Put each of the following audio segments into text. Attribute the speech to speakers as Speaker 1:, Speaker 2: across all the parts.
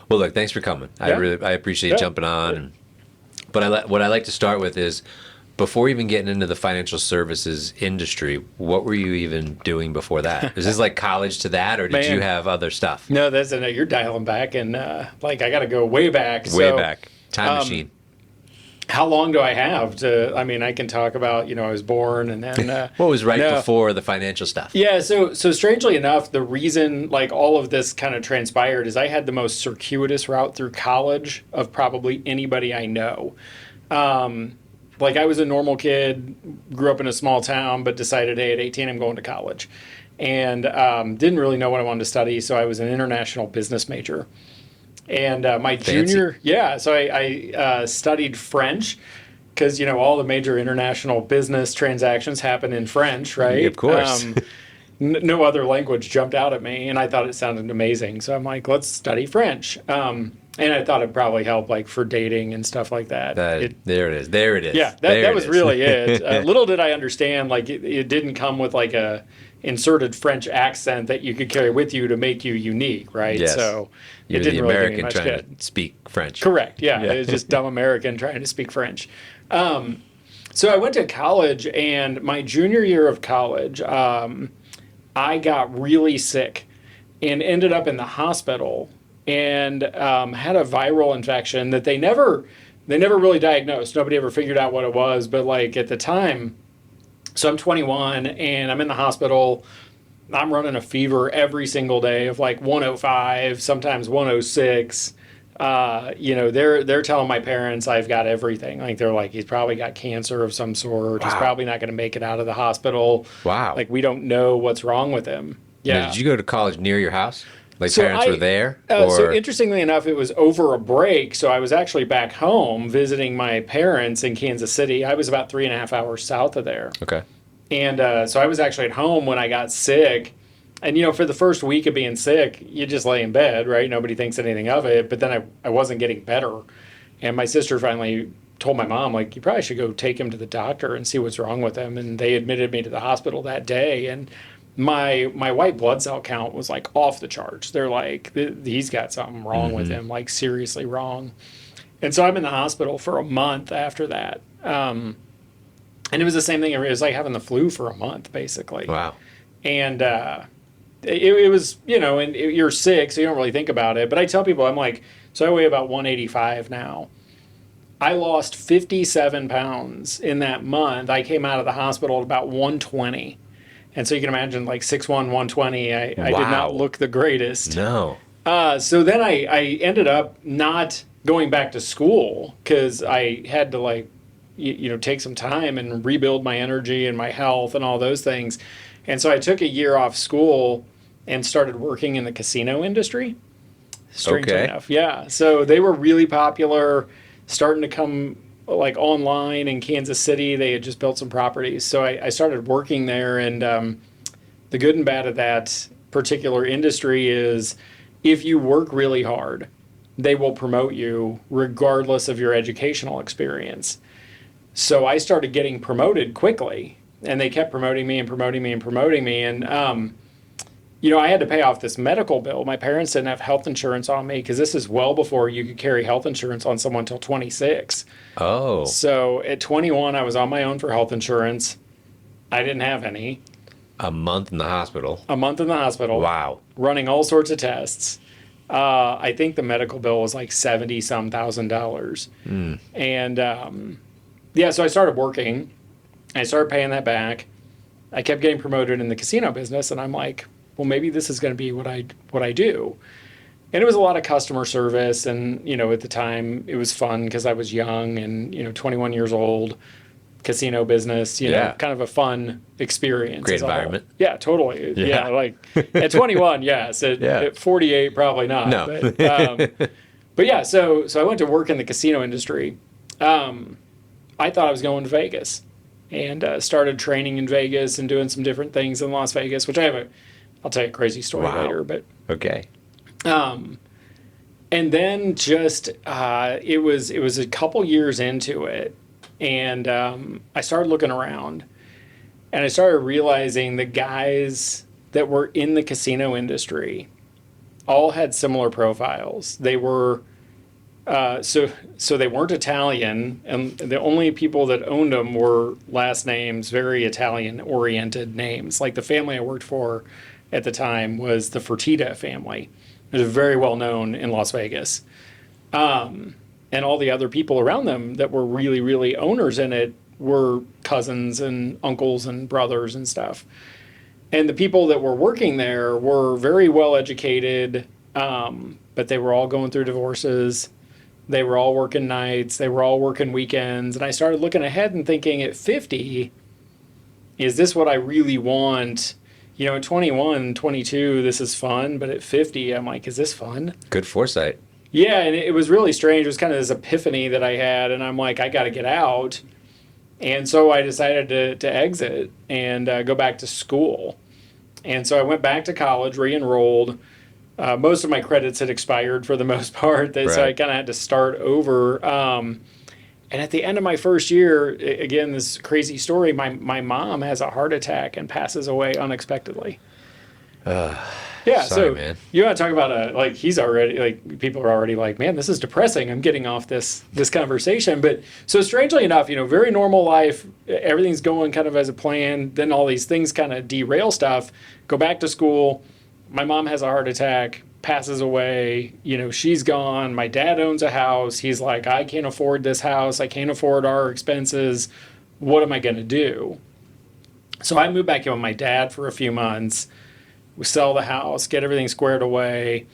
Speaker 1: Well, look, thanks for coming. I appreciate
Speaker 2: Yeah.
Speaker 1: jumping on. But what I like to start with is before even getting into the financial services industry, what were you even doing before that? Is this like college to that, or did you
Speaker 2: Man,
Speaker 1: have other stuff?
Speaker 2: no, you're dialing back, and like I got to go way back.
Speaker 1: Way
Speaker 2: So,
Speaker 1: back. Time machine.
Speaker 2: how long do I have to? I mean, I can talk about I was born, and then
Speaker 1: What was right
Speaker 2: no,
Speaker 1: before the financial stuff?
Speaker 2: yeah. So strangely enough, the reason like all of this kind of transpired is I had the most circuitous route through college of probably anybody I know. Like I was a normal kid, grew up in a small town, but decided, hey, at 18, I'm going to college, and didn't really know what I wanted to study. So I was an international business major. And my
Speaker 1: Fancy.
Speaker 2: junior, yeah, so I studied French because all the major international business transactions happen in French,
Speaker 1: Yeah, of
Speaker 2: right?
Speaker 1: course.
Speaker 2: No other language jumped out at me, and I thought it sounded amazing. So I'm like, let's study French. And I thought it'd probably help like for dating and stuff like that.
Speaker 1: There it is. There it is.
Speaker 2: Yeah,
Speaker 1: There
Speaker 2: that
Speaker 1: it
Speaker 2: was
Speaker 1: is.
Speaker 2: really it. Little did I understand, like it didn't come with like a inserted French accent that you could carry with you to make you unique, right?
Speaker 1: Yes.
Speaker 2: So it
Speaker 1: You're the
Speaker 2: didn't really do me
Speaker 1: American
Speaker 2: much
Speaker 1: trying
Speaker 2: good.
Speaker 1: to speak French.
Speaker 2: Correct. Yeah,
Speaker 1: Yeah.
Speaker 2: it was just dumb American trying to speak French. So I went to college, and my junior year of college, I got really sick and ended up in the hospital and had a viral infection that they never really diagnosed. Nobody ever figured out what it was, but like at the time, so I'm 21 and I'm in the hospital. I'm running a fever every single day of like 105, sometimes 106. They're telling my parents I've got everything. Like they're like, he's probably got cancer of some sort. He's
Speaker 1: Wow.
Speaker 2: probably not going to make it out of the hospital.
Speaker 1: Wow.
Speaker 2: Like we don't know what's wrong with him.
Speaker 1: Now,
Speaker 2: Yeah.
Speaker 1: did you go to college near your house? Like
Speaker 2: So
Speaker 1: parents were there,
Speaker 2: so
Speaker 1: or
Speaker 2: interestingly enough, it was over a break. So I was actually back home visiting my parents in Kansas City. I was about 3.5 hours south of there.
Speaker 1: okay?
Speaker 2: And so I was actually at home when I got sick. And, for the first week of being sick, you just lay in bed, right? Nobody thinks anything of it. But then I wasn't getting better. And my sister finally told my mom, like, you probably should go take him to the doctor and see what's wrong with him. And they admitted me to the hospital that day. And my white blood cell count was like off the charts. They're like, he's got something wrong with him, like seriously wrong. And so I'm in the hospital for a month after that. And it was the same thing. It was like having the flu for a month, basically.
Speaker 1: Wow.
Speaker 2: And it was, and you're sick, so you don't really think about it. But I tell people, I'm like, so I weigh about 185 now. I lost 57 pounds in that month. I came out of the hospital at about 120. And so you can imagine, like 6'1", 120, I did
Speaker 1: Wow.
Speaker 2: not look the greatest.
Speaker 1: No.
Speaker 2: So then I ended up not going back to school because I had to like, take some time and rebuild my energy and my health and all those things. And so I took a year off school and started working in the casino industry. Strangely
Speaker 1: Okay.
Speaker 2: enough, yeah. So they were really popular, starting to come like online in Kansas City. They had just built some properties. So I started working there. And the good and bad of that particular industry is if you work really hard, they will promote you regardless of your educational experience. So I started getting promoted quickly, and they kept promoting me and promoting me and promoting me. And, I had to pay off this medical bill. My parents didn't have health insurance on me because this is well before you could carry health insurance on someone until 26.
Speaker 1: Oh,
Speaker 2: So at 21, I was on my own for health insurance. I didn't have any.
Speaker 1: a month in the hospital.
Speaker 2: A month in the hospital.
Speaker 1: Wow.
Speaker 2: Running all sorts of tests. I think the medical bill was like 70 some $1,000. And so I started working. I started paying that back. I kept getting promoted in the casino business, and I'm like, well, maybe this is going to be what I do. And it was a lot of customer service, and at the time it was fun because I was young and 21 years old. Casino business,
Speaker 1: Yeah.
Speaker 2: kind of a fun experience.
Speaker 1: Great
Speaker 2: as a whole.
Speaker 1: environment.
Speaker 2: Yeah, totally.
Speaker 1: Yeah.
Speaker 2: Yeah, like at 21, yes. At 48, probably not.
Speaker 1: No.
Speaker 2: But yeah, so I went to work in the casino industry. I thought I was going to Vegas, and started training in Vegas and doing some different things in Las Vegas, which I'll tell you a crazy story
Speaker 1: Wow.
Speaker 2: later. But
Speaker 1: Okay.
Speaker 2: and then just it was a couple years into it, and I started looking around, and I started realizing the guys that were in the casino industry all had similar profiles. They were so they weren't Italian, and the only people that owned them were last names, very Italian-oriented names. Like the family I worked for at the time was the Fertitta family. It was very well known in Las Vegas. And all the other people around them that were really, really owners in it were cousins and uncles and brothers and stuff. And the people that were working there were very well educated, but they were all going through divorces. They were all working nights. They were all working weekends. And I started looking ahead and thinking, at 50, is this what I really want? You know, at 21, 22, this is fun. But at 50, I'm like, is this fun?
Speaker 1: Good foresight.
Speaker 2: Yeah, and it was really strange. It was kind of this epiphany that I had. And I'm like, I got to get out. And so I decided to exit and go back to school. And so I went back to college, re-enrolled. Most of my credits had expired for the most part, so I kind of had to start over. And at the end of my first year, again, this crazy story, my mom has a heart attack and passes away unexpectedly. Yeah,
Speaker 1: sorry,
Speaker 2: so
Speaker 1: man.
Speaker 2: You want to talk about like he's already like people are already like, man, this is depressing. I'm getting off this conversation, but so strangely enough, very normal life. Everything's going kind of as a plan. Then all these things kind of derail stuff. Go back to school. My mom has a heart attack, passes away. She's gone. My dad owns a house. He's like, I can't afford this house. I can't afford our expenses. What am I going to do? So I moved back in with my dad for a few months. We sell the house, get everything squared away,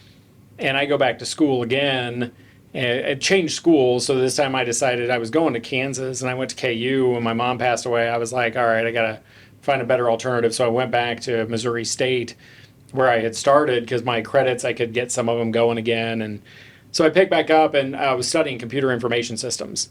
Speaker 2: and I go back to school again. And I changed schools, so this time I decided I was going to Kansas, and I went to KU. When my mom passed away, I was like, all right, I got to find a better alternative. So I went back to Missouri State, where I had started, because my credits, I could get some of them going again. And so I picked back up, and I was studying computer information systems.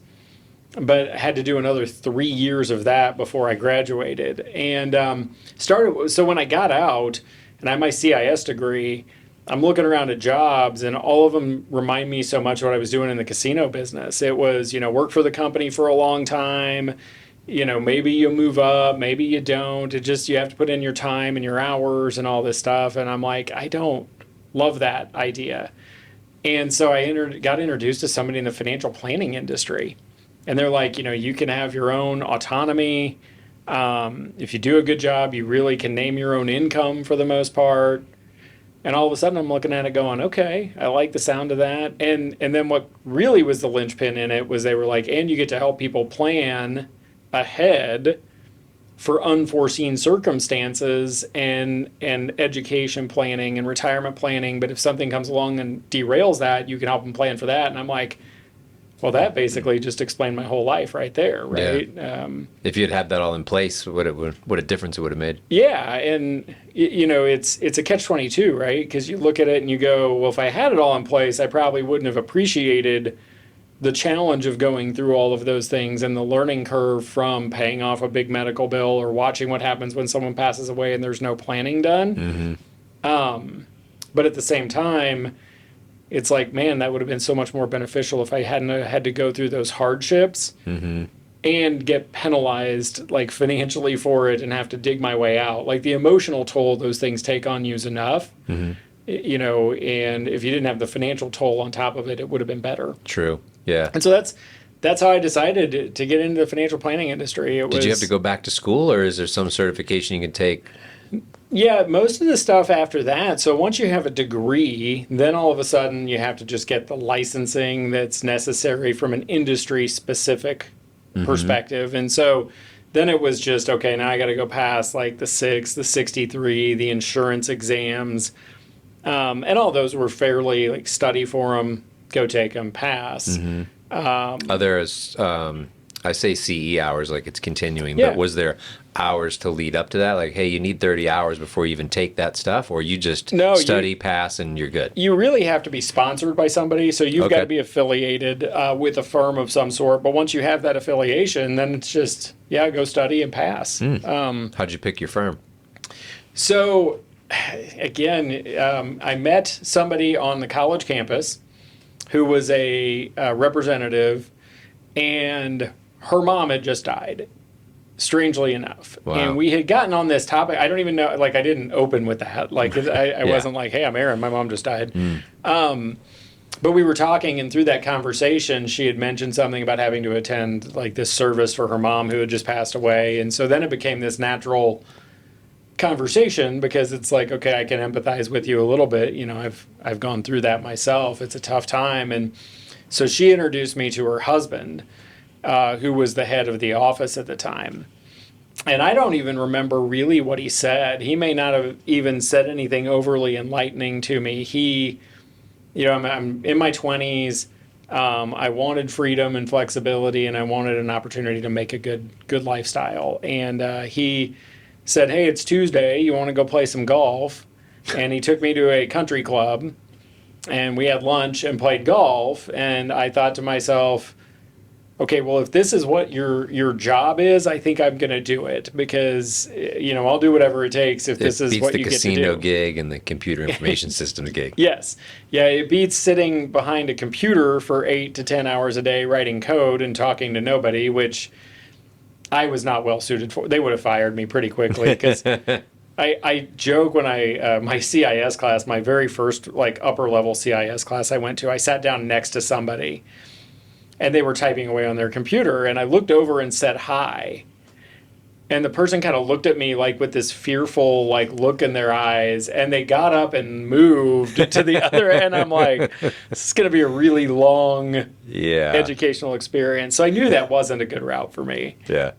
Speaker 2: But I had to do another 3 years of that before I graduated. And so when I got out, and I had my CIS degree, I'm looking around at jobs, and all of them remind me so much of what I was doing in the casino business. It was, work for the company for a long time. Maybe you move up, maybe you don't. It just, you have to put in your time and your hours and all this stuff. And I'm like, I don't love that idea. And so I got introduced to somebody in the financial planning industry. And they're like, you can have your own autonomy. If you do a good job, you really can name your own income for the most part. And all of a sudden I'm looking at it going, okay, I like the sound of that. And then what really was the linchpin in it was they were like, and you get to help people plan ahead for unforeseen circumstances and education planning and retirement planning. But if something comes along and derails that, you can help them plan for that. And I'm like, well, that basically just explained my whole life right there, right?
Speaker 1: Yeah. If you'd had that all in place, what a difference it would have made.
Speaker 2: Yeah, and it's a catch-22, right? Because you look at it and you go, well, if I had it all in place, I probably wouldn't have appreciated the challenge of going through all of those things and the learning curve from paying off a big medical bill or watching what happens when someone passes away and there's no planning done. Mm-hmm. But at the same time, it's like, man, that would have been so much more beneficial if I hadn't had to go through those hardships and get penalized like financially for it and have to dig my way out. Like the emotional toll those things take on you is enough, and if you didn't have the financial toll on top of it, it would have been better.
Speaker 1: True. Yeah.
Speaker 2: And so that's how I decided to get into the financial planning industry.
Speaker 1: Did you have to go back to school, or is there some certification you can take?
Speaker 2: Yeah, most of the stuff after that. So once you have a degree, then all of a sudden you have to just get the licensing that's necessary from an industry-specific perspective. And so then it was just, okay, now I got to go past like the 6, the 63, the insurance exams. And all those were fairly like study for them, go take them, pass.
Speaker 1: Others, I say CE hours like it's continuing,
Speaker 2: Yeah.
Speaker 1: but was there hours to lead up to that? Like, hey, you need 30 hours before you even take that stuff, or you just study, pass, and you're good?
Speaker 2: You really have to be sponsored by somebody, so you've got to be affiliated with a firm of some sort. But once you have that affiliation, then it's just, go study and pass.
Speaker 1: How'd you pick your firm?
Speaker 2: So, again, I met somebody on the college campus who was a representative, and her mom had just died. strangely enough.
Speaker 1: Wow.
Speaker 2: And we had gotten on this topic. I don't even know, like, I didn't open with that. Like, I wasn't like, hey, I'm Aaron. My mom just died. But we were talking, and through that conversation, she had mentioned something about having to attend, like, this service for her mom who had just passed away. And so then it became this natural conversation, because it's like, okay, I can empathize with you a little bit. You know, I've gone through that myself. It's a tough time. And so she introduced me to her husband, who was the head of the office at the time. And I don't even remember really what he said. He may not have even said anything overly enlightening to me. You know, I'm in my 20s. I wanted freedom and flexibility, and I wanted an opportunity to make a good lifestyle. And he said, hey, it's Tuesday. You want to go play some golf? And he took me to a country club, and we had lunch and played golf. And I thought to myself, okay, well, if this is what your job is, I think I'm going to do it, because, you know, I'll do whatever it takes if this is what you get to do.
Speaker 1: It beats the casino gig and the computer information systems gig.
Speaker 2: Yes. Yeah, it beats sitting behind a computer for 8 to 10 hours a day writing code and talking to nobody, which I was not well suited for. They would have fired me pretty quickly, because I joke when my CIS class, my very first, like, upper level CIS class I went to, I sat down next to somebody, and they were typing away on their computer, and I looked over and said hi. And the person kind of looked at me, like, with this fearful, like, look in their eyes, and they got up and moved to the other end. I'm like, this is going to be a really long educational experience. So I knew that wasn't a good route for me.
Speaker 1: Yeah.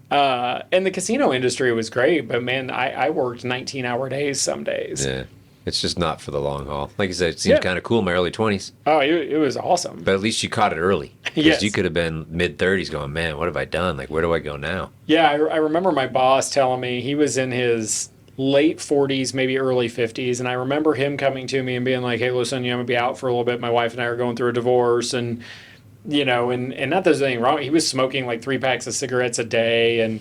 Speaker 2: And the casino industry was great, but man, I worked 19-hour days some days.
Speaker 1: Yeah. It's just not for the long haul. Like you said, it seems kind of cool in my early 20s.
Speaker 2: Oh, it was awesome.
Speaker 1: But at least you caught it early. Because
Speaker 2: Yes.
Speaker 1: you could have been mid-30s going, man, what have I done? Like, where do I go now?
Speaker 2: Yeah, I remember my boss telling me, he was in his late 40s, maybe early 50s, and I remember him coming to me and being like, hey, listen, I'm going to be out for a little bit. My wife and I are going through a divorce, and, you know, and not that there's anything wrong. He was smoking like 3 packs of cigarettes a day and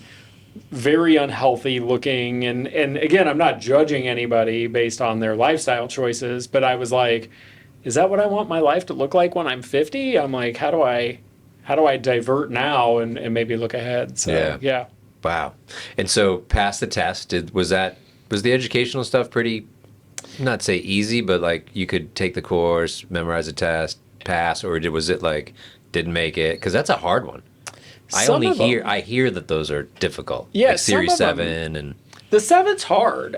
Speaker 2: very unhealthy looking. And again, I'm not judging anybody based on their lifestyle choices, but I was like, is that what I want my life to look like when I'm 50? I'm like, how do I divert now and maybe look ahead? So, yeah.
Speaker 1: Wow. And so past the test, was the educational stuff pretty, not say easy, but like you could take the course, memorize the test, pass, or was it like didn't make it? Because that's a hard one. I hear that those are difficult.
Speaker 2: Yeah,
Speaker 1: like Series 7 and
Speaker 2: the 7's hard.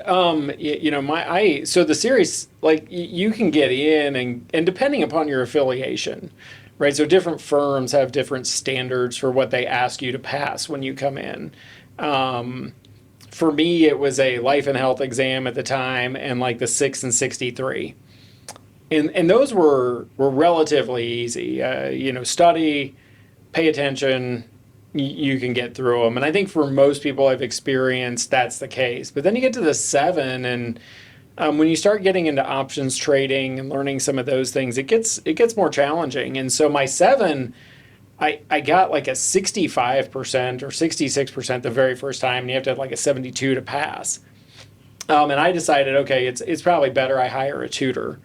Speaker 2: You know, so the series, like, you can get in and depending upon your affiliation, right? So different firms have different standards for what they ask you to pass when you come in. For me, it was a life and health exam at the time, and like the 6 and 63. And those were relatively easy. You know, study, pay attention, you can get through them. And I think for most people I've experienced, that's the case. But then you get to the 7, and when you start getting into options trading and learning some of those things, it gets more challenging. And so my 7, I got like a 65% or 66% the very first time, and you have to have like a 72 to pass. And I decided, okay, it's probably better I hire a tutor.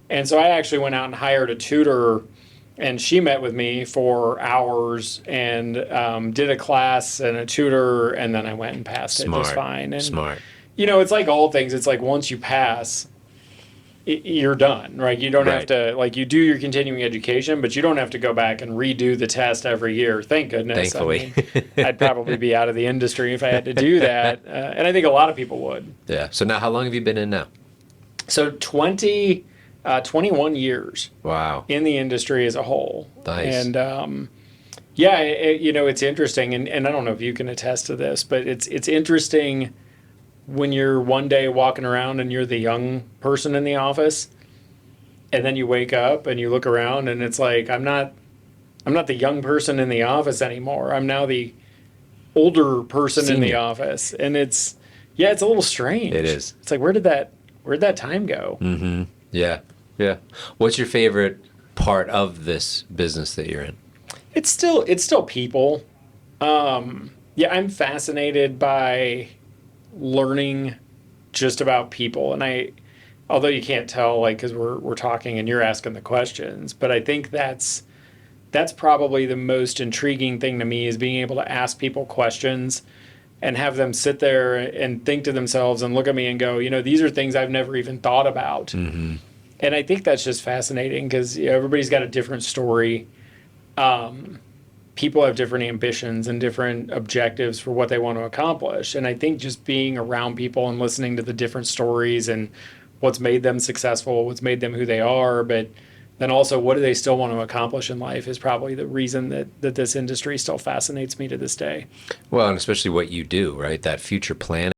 Speaker 2: And so I actually went out and hired a tutor, and she met with me for hours and did a class and a tutor, and then I went and passed it just fine. And,
Speaker 1: Smart.
Speaker 2: You know, it's like all things. It's like once you pass, you're done, right? You don't have to, like, you do your continuing education, but you don't have to go back and redo the test every year. Thank goodness.
Speaker 1: Thankfully.
Speaker 2: I mean, I'd probably be out of the industry if I had to do that. And I think a lot of people would.
Speaker 1: Yeah. So now how long have you been in now?
Speaker 2: So 21 years.
Speaker 1: Wow.
Speaker 2: In the industry as a whole.
Speaker 1: Nice.
Speaker 2: And yeah, you know, it's interesting, and I don't know if you can attest to this, but it's interesting when you're one day walking around and you're the young person in the office, and then you wake up and you look around and it's like, I'm not the young person in the office anymore. I'm now the older person in the office. And it's a little strange.
Speaker 1: It is.
Speaker 2: It's like, where'd that time go?
Speaker 1: Mm-hmm. Yeah. Yeah. What's your favorite part of this business that you're in?
Speaker 2: It's still people. Yeah, I'm fascinated by learning just about people, and although you can't tell, like, because we're talking and you're asking the questions, but I think that's probably the most intriguing thing to me, is being able to ask people questions and have them sit there and think to themselves and look at me and go, these are things I've never even thought about.
Speaker 1: Mm-hmm.
Speaker 2: And I think that's just fascinating because everybody's got a different story. People have different ambitions and different objectives for what they want to accomplish. And I think just being around people and listening to the different stories and what's made them successful, what's made them who they are, but then also what do they still want to accomplish in life is probably the reason that this industry still fascinates me to this day.
Speaker 1: Well, and especially what you do, right? That future planning.